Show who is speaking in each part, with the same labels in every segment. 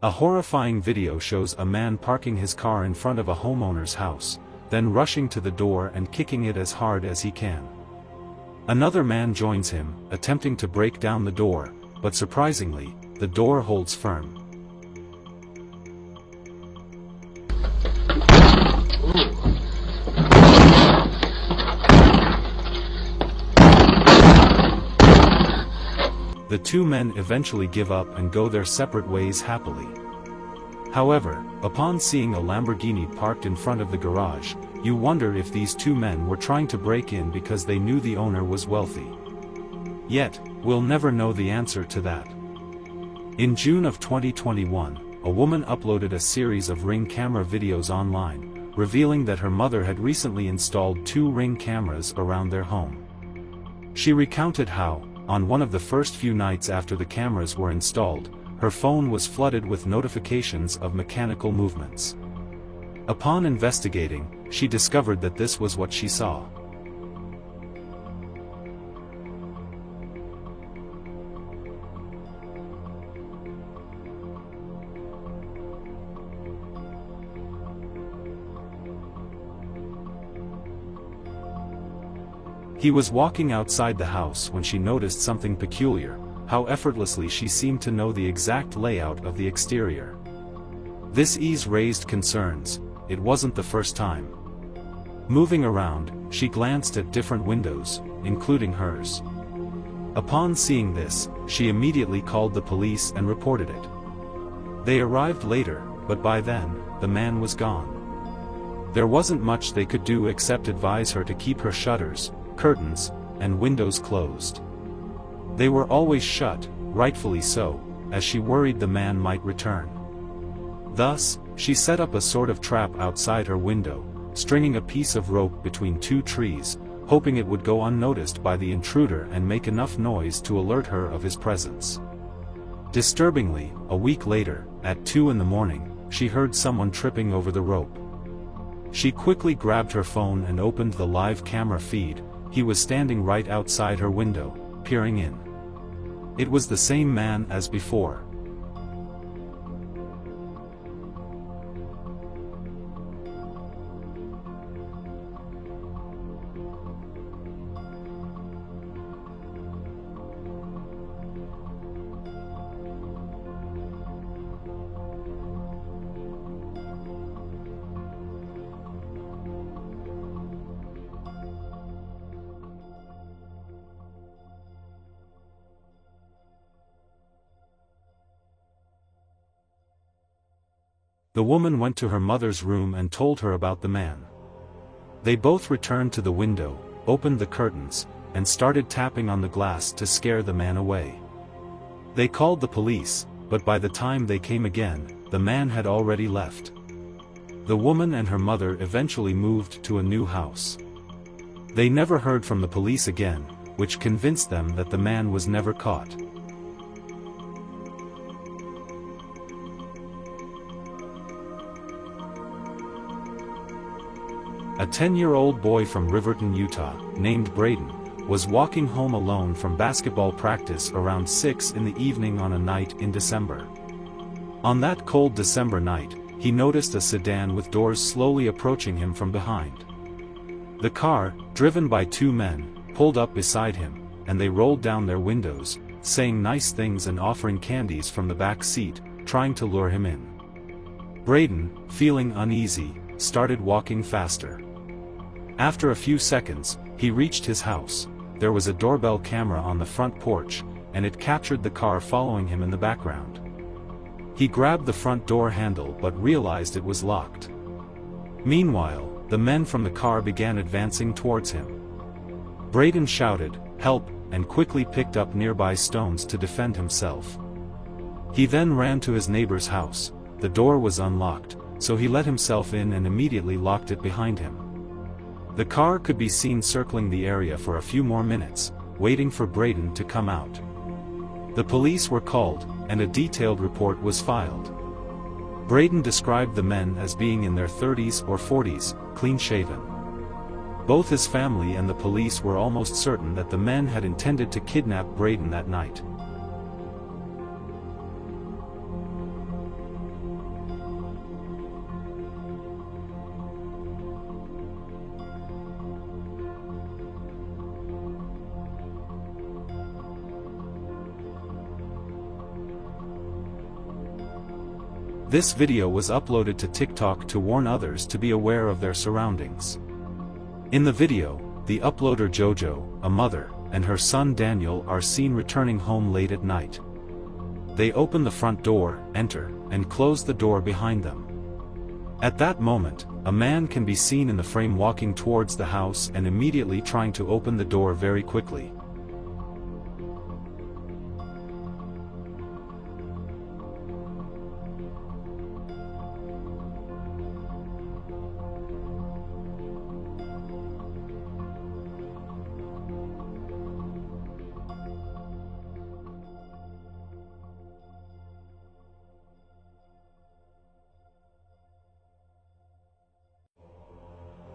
Speaker 1: A horrifying video shows a man parking his car in front of a homeowner's house, then rushing to the door and kicking it as hard as he can. Another man joins him, attempting to break down the door, but surprisingly, the door holds firm. The two men eventually give up and go their separate ways happily. However, upon seeing a Lamborghini parked in front of the garage, you wonder if these two men were trying to break in because they knew the owner was wealthy. Yet, we'll never know the answer to that. In June of 2021, a woman uploaded a series of Ring camera videos online, revealing that her mother had recently installed 2 Ring cameras around their home. She recounted how, on one of the first few nights after the cameras were installed, her phone was flooded with notifications of mechanical movements. Upon investigating, she discovered that this was what she saw. He was walking outside the house when she noticed something peculiar, how effortlessly she seemed to know the exact layout of the exterior. This ease raised concerns. It wasn't the first time. Moving around, she glanced at different windows, including hers. Upon seeing this, she immediately called the police and reported it. They arrived later, but by then, the man was gone. There wasn't much they could do except advise her to keep her shutters, curtains, and windows closed. They were always shut, rightfully so, as she worried the man might return. Thus, she set up a sort of trap outside her window, stringing a piece of rope between 2 trees, hoping it would go unnoticed by the intruder and make enough noise to alert her of his presence. Disturbingly, a week later, at 2 in the morning, she heard someone tripping over the rope. She quickly grabbed her phone and opened the live camera feed. He was standing right outside her window, peering in. It was the same man as before. The woman went to her mother's room and told her about the man. They both returned to the window, opened the curtains, and started tapping on the glass to scare the man away. They called the police, but by the time they came again, the man had already left. The woman and her mother eventually moved to a new house. They never heard from the police again, which convinced them that the man was never caught. A 10-year-old boy from Riverton, Utah, named Braden, was walking home alone from basketball practice around 6 in the evening on a night in December. On that cold December night, he noticed a sedan with doors slowly approaching him from behind. The car, driven by 2 men, pulled up beside him, and they rolled down their windows, saying nice things and offering candies from the back seat, trying to lure him in. Braden, feeling uneasy, started walking faster. After a few seconds, he reached his house. There was a doorbell camera on the front porch, and it captured the car following him in the background. He grabbed the front door handle but realized it was locked. Meanwhile, the men from the car began advancing towards him. Braden shouted, "Help," and quickly picked up nearby stones to defend himself. He then ran to his neighbor's house. The door was unlocked, so he let himself in and immediately locked it behind him. The car could be seen circling the area for a few more minutes, waiting for Braden to come out. The police were called, and a detailed report was filed. Braden described the men as being in their 30s or 40s, clean-shaven. Both his family and the police were almost certain that the men had intended to kidnap Braden that night. This video was uploaded to TikTok to warn others to be aware of their surroundings. In the video, the uploader Jojo, a mother, and her son Daniel are seen returning home late at night. They open the front door, enter, and close the door behind them. At that moment, a man can be seen in the frame walking towards the house and immediately trying to open the door very quickly.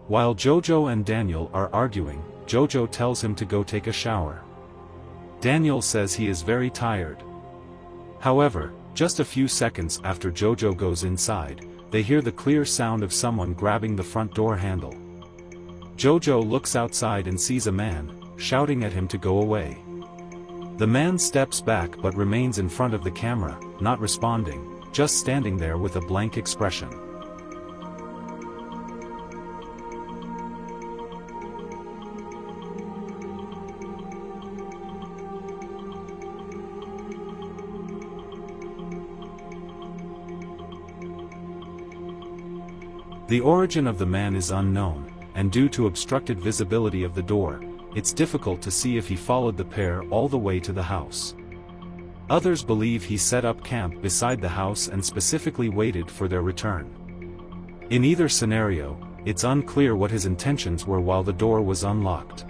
Speaker 1: While Jojo and Daniel are arguing, Jojo tells him to go take a shower. Daniel says he is very tired. However, just a few seconds after Jojo goes inside, they hear the clear sound of someone grabbing the front door handle. Jojo looks outside and sees a man, shouting at him to go away. The man steps back but remains in front of the camera, not responding, just standing there with a blank expression. The origin of the man is unknown, and due to obstructed visibility of the door, it's difficult to see if he followed the pair all the way to the house. Others believe he set up camp beside the house and specifically waited for their return. In either scenario, it's unclear what his intentions were while the door was unlocked.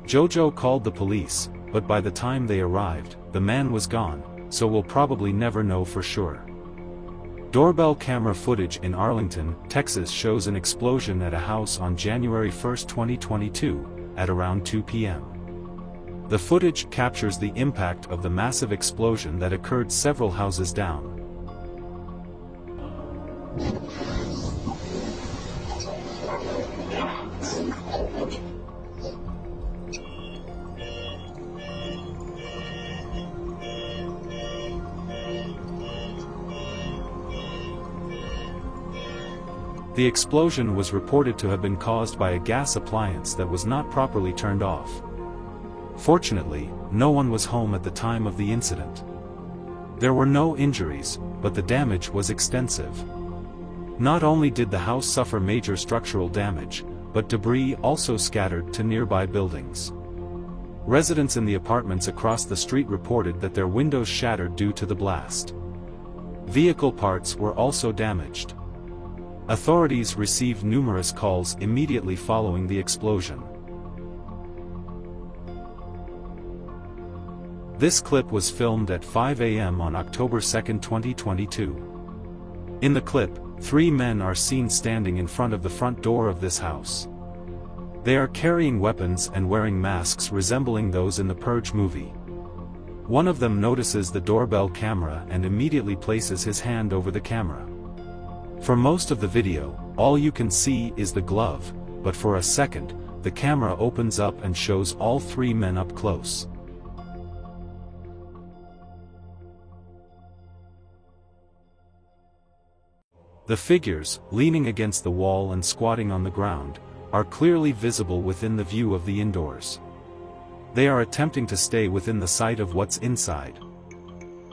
Speaker 1: Jojo called the police, but by the time they arrived, the man was gone, so we'll probably never know for sure. Doorbell camera footage in Arlington, Texas shows an explosion at a house on January 1, 2022, at around 2 p.m. The footage captures the impact of the massive explosion that occurred several houses down. The explosion was reported to have been caused by a gas appliance that was not properly turned off. Fortunately, no one was home at the time of the incident. There were no injuries, but the damage was extensive. Not only did the house suffer major structural damage, but debris also scattered to nearby buildings. Residents in the apartments across the street reported that their windows shattered due to the blast. Vehicle parts were also damaged. Authorities received numerous calls immediately following the explosion. This clip was filmed at 5 a.m. on October 2, 2022. In the clip, 3 men are seen standing in front of the front door of this house. They are carrying weapons and wearing masks resembling those in the Purge movie. One of them notices the doorbell camera and immediately places his hand over the camera. For most of the video, all you can see is the glove, but for a second, the camera opens up and shows all 3 men up close. The figures, leaning against the wall and squatting on the ground, are clearly visible within the view of the indoors. They are attempting to stay within the sight of what's inside.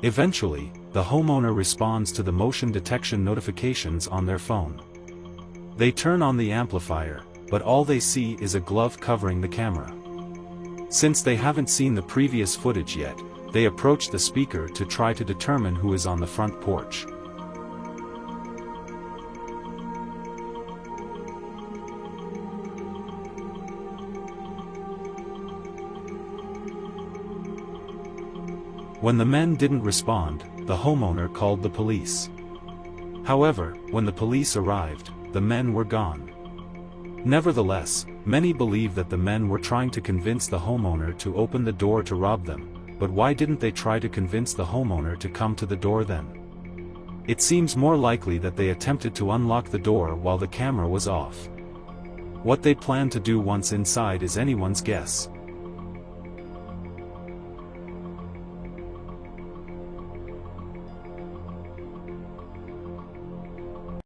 Speaker 1: Eventually, the homeowner responds to the motion detection notifications on their phone. They turn on the amplifier, but all they see is a glove covering the camera. Since they haven't seen the previous footage yet, they approach the speaker to try to determine who is on the front porch. When the men didn't respond, the homeowner called the police. However, when the police arrived, the men were gone. Nevertheless, many believe that the men were trying to convince the homeowner to open the door to rob them, but why didn't they try to convince the homeowner to come to the door then? It seems more likely that they attempted to unlock the door while the camera was off. What they planned to do once inside is anyone's guess.